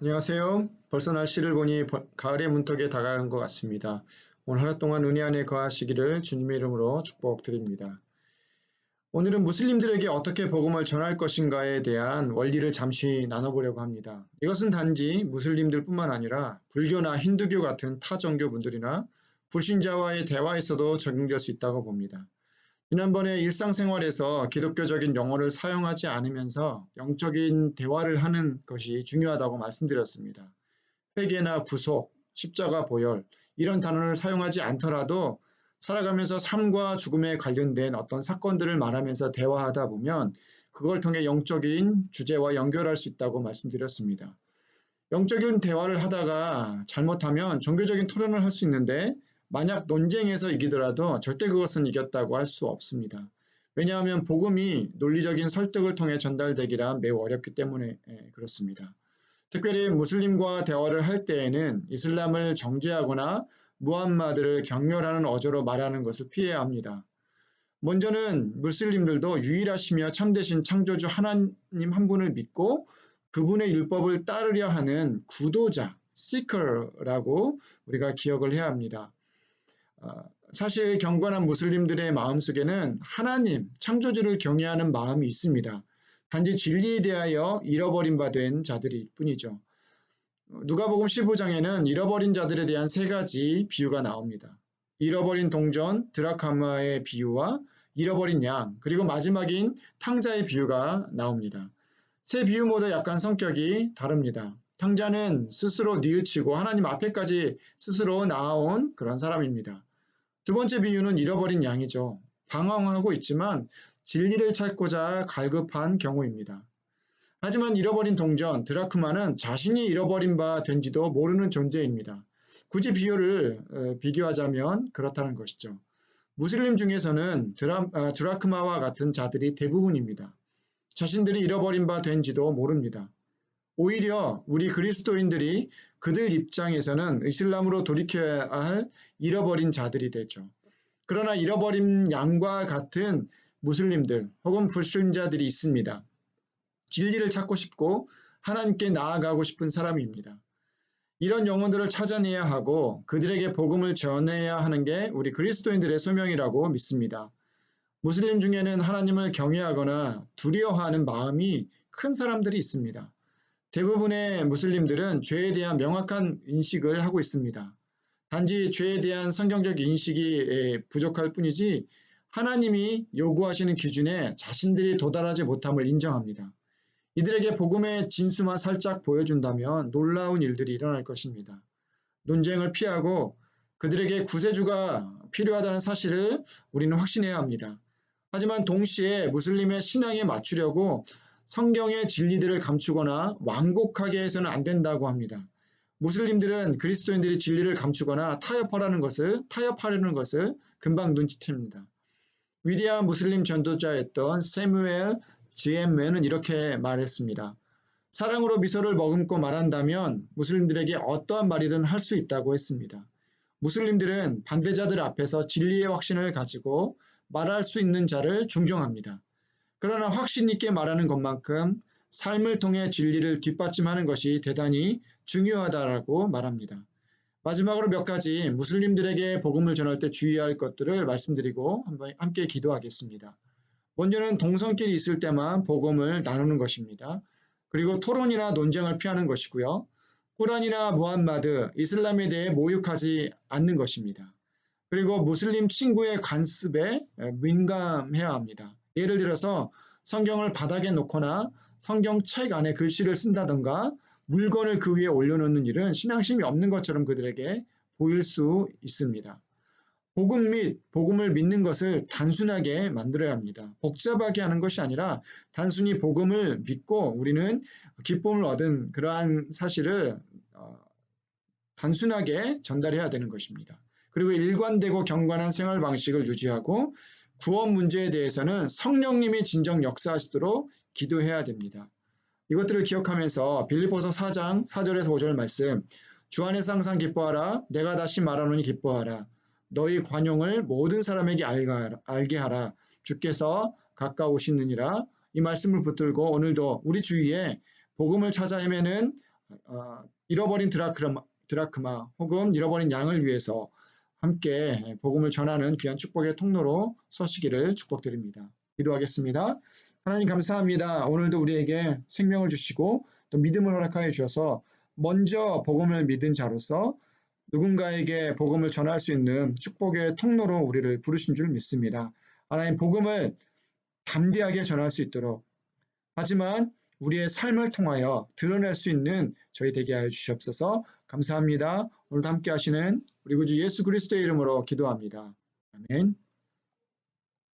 안녕하세요. 벌써 날씨를 보니 가을의 문턱에 다가간 것 같습니다. 오늘 하루 동안 은혜 안에 거하시기를 주님의 이름으로 축복드립니다. 오늘은 무슬림들에게 어떻게 복음을 전할 것인가에 대한 원리를 잠시 나눠보려고 합니다. 이것은 단지 무슬림들뿐만 아니라 불교나 힌두교 같은 타 종교분들이나 불신자와의 대화에서도 적용될 수 있다고 봅니다. 지난번에 일상생활에서 기독교적인 용어를 사용하지 않으면서 영적인 대화를 하는 것이 중요하다고 말씀드렸습니다. 회개나 구속, 십자가 보혈 이런 단어를 사용하지 않더라도 살아가면서 삶과 죽음에 관련된 어떤 사건들을 말하면서 대화하다 보면 그걸 통해 영적인 주제와 연결할 수 있다고 말씀드렸습니다. 영적인 대화를 하다가 잘못하면 종교적인 토론을 할 수 있는데 만약 논쟁에서 이기더라도 절대 그것은 이겼다고 할 수 없습니다. 왜냐하면 복음이 논리적인 설득을 통해 전달되기란 매우 어렵기 때문에 그렇습니다. 특별히 무슬림과 대화를 할 때에는 이슬람을 정죄하거나 무함마드를 경멸하는 어조로 말하는 것을 피해야 합니다. 먼저는 무슬림들도 유일하시며 참되신 창조주 하나님 한 분을 믿고 그분의 율법을 따르려 하는 구도자, seeker라고 우리가 기억을 해야 합니다. 사실 경건한 무슬림들의 마음속에는 하나님, 창조주를 경외하는 마음이 있습니다. 단지 진리에 대하여 잃어버린 바 된 자들일 뿐이죠. 누가복음 15장에는 잃어버린 자들에 대한 세 가지 비유가 나옵니다. 잃어버린 동전, 드라카마의 비유와 잃어버린 양, 그리고 마지막인 탕자의 비유가 나옵니다. 세 비유 모두 약간 성격이 다릅니다. 탕자는 스스로 뉘우치고 하나님 앞에까지 스스로 나아온 그런 사람입니다. 두 번째 비유는 잃어버린 양이죠. 방황하고 있지만 진리를 찾고자 갈급한 경우입니다. 하지만 잃어버린 동전, 드라크마는 자신이 잃어버린 바 된지도 모르는 존재입니다. 굳이 비유를 비교하자면 그렇다는 것이죠. 무슬림 중에서는 드라크마와 같은 자들이 대부분입니다. 자신들이 잃어버린 바 된지도 모릅니다. 오히려 우리 그리스도인들이 그들 입장에서는 이슬람으로 돌이켜야 할 잃어버린 자들이 되죠. 그러나 잃어버린 양과 같은 무슬림들 혹은 불신자들이 있습니다. 진리를 찾고 싶고 하나님께 나아가고 싶은 사람입니다. 이런 영혼들을 찾아내야 하고 그들에게 복음을 전해야 하는 게 우리 그리스도인들의 소명이라고 믿습니다. 무슬림 중에는 하나님을 경외하거나 두려워하는 마음이 큰 사람들이 있습니다. 대부분의 무슬림들은 죄에 대한 명확한 인식을 하고 있습니다. 단지 죄에 대한 성경적 인식이 부족할 뿐이지 하나님이 요구하시는 기준에 자신들이 도달하지 못함을 인정합니다. 이들에게 복음의 진수만 살짝 보여준다면 놀라운 일들이 일어날 것입니다. 논쟁을 피하고 그들에게 구세주가 필요하다는 사실을 우리는 확신해야 합니다. 하지만 동시에 무슬림의 신앙에 맞추려고 성경의 진리들을 감추거나 완곡하게 해서는 안 된다고 합니다. 무슬림들은 그리스도인들이 진리를 감추거나 타협하려는 것을 금방 눈치챕니다. 위대한 무슬림 전도자였던 세무엘 GM은 이렇게 말했습니다. 사랑으로 미소를 머금고 말한다면 무슬림들에게 어떠한 말이든 할 수 있다고 했습니다. 무슬림들은 반대자들 앞에서 진리의 확신을 가지고 말할 수 있는 자를 존경합니다. 그러나 확신 있게 말하는 것만큼 삶을 통해 진리를 뒷받침하는 것이 대단히 중요하다고 말합니다. 마지막으로 몇 가지 무슬림들에게 복음을 전할 때 주의해야 할 것들을 말씀드리고 함께 기도하겠습니다. 먼저는 동성끼리 있을 때만 복음을 나누는 것입니다. 그리고 토론이나 논쟁을 피하는 것이고요. 꾸란이나 무함마드, 이슬람에 대해 모욕하지 않는 것입니다. 그리고 무슬림 친구의 간습에 민감해야 합니다. 예를 들어서 성경을 바닥에 놓거나 성경책 안에 글씨를 쓴다던가 물건을 그 위에 올려놓는 일은 신앙심이 없는 것처럼 그들에게 보일 수 있습니다. 복음 및 복음을 믿는 것을 단순하게 만들어야 합니다. 복잡하게 하는 것이 아니라 단순히 복음을 믿고 우리는 기쁨을 얻은 그러한 사실을 단순하게 전달해야 되는 것입니다. 그리고 일관되고 경건한 생활 방식을 유지하고 구원 문제에 대해서는 성령님이 진정 역사하시도록 기도해야 됩니다. 이것들을 기억하면서 빌립보서 4장 4절에서 5절 말씀, 주 안에서 항상 기뻐하라. 내가 다시 말하노니 기뻐하라. 너희 관용을 모든 사람에게 알게 하라. 주께서 가까우시느니라. 이 말씀을 붙들고 오늘도 우리 주위에 복음을 찾아 헤매는 잃어버린 드라크마 혹은 잃어버린 양을 위해서 함께 복음을 전하는 귀한 축복의 통로로 서시기를 축복드립니다. 기도하겠습니다. 하나님 감사합니다. 오늘도 우리에게 생명을 주시고 또 믿음을 허락하여 주셔서 먼저 복음을 믿은 자로서 누군가에게 복음을 전할 수 있는 축복의 통로로 우리를 부르신 줄 믿습니다. 하나님 복음을 담대하게 전할 수 있도록 하지만 우리의 삶을 통하여 드러낼 수 있는 저희 되게 하여 주시옵소서. 감사합니다. 오늘도 함께 하시는 우리 구주 예수 그리스도의 이름으로 기도합니다. 아멘.